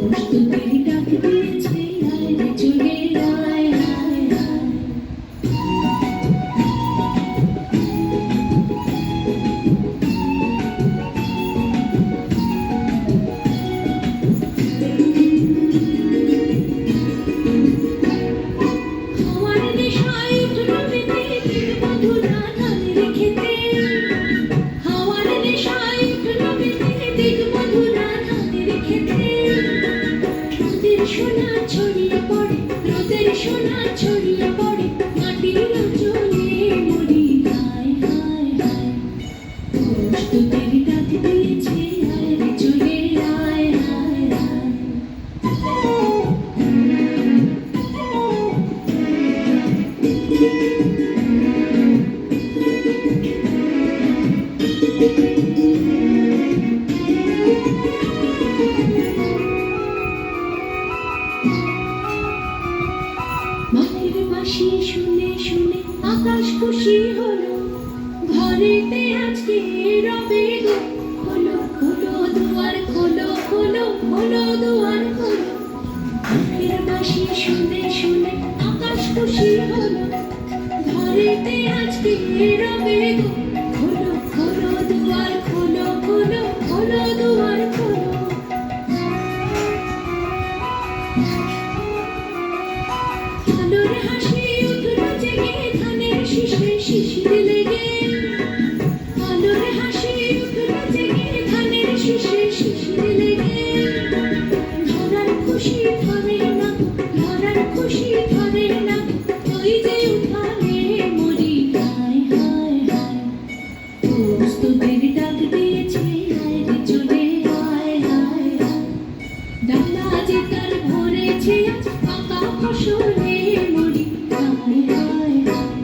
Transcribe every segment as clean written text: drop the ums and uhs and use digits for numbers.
প্রস্তুতির ডাক দিয়েছে আয় রে চলে আয় আয় আয়। হাওয়ার নেশায় উঠল মেতে দিন মধুরা ধানের খেতে। হাওয়ার নেশায় উঠল মেতে দিন মধুরা ধানের খেতে। রোদের সোনা ছড়িয়ে পড়ে, রোদের সোনা ছড়িয়ে পড়ে, মাটির অঞ্চলে মরি হায় হায় হায়। প্রস্তুতির ডাক দিয়েছে আয় রে চলে আয় আয় আয়। মাটির বাঁশি শুনে শুনে আকাশ খুশি হলো, ঘরেতে আজকে রবে গো। খোলো খোলো দুয়ার খোলো খোলো খোলো দুয়ার খোলো। মাটির বাঁশি শুনে শুনে আকাশ খুশি হলো, ঘরেতে আজকে রবে গো। খোলো খোলো দুয়ার খোলো খোলো খোলো দুয়ার খোলো। আলোর হাসি উঠল জেগে ধানের শীষে শিশির লেগে। আলোর হাসি উঠল জেগে ধানের শীষে শিশির লেগে। ধরার খুশি ধরে না, ধরার খুশি ধরে না, ওই যে উঠানে মরি হায় হায় হায়। প্রস্তুতির ডাক দিয়েছে আয় রে চলে আয় আয় আয়। ডালা যে তার ভরেছে আজ পাকা ফসলে মরি হায় হায় হায়।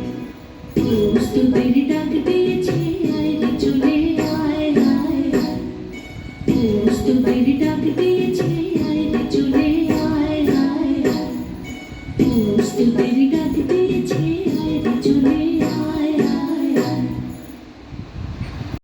প্রস্তুতির ডাক দিয়েছে আয় রে চলে আয় আয় আয়। প্রস্তুতির ডাক দিয়েছে আয় রে চলে আয় আয় আয়। প্রস্তুতির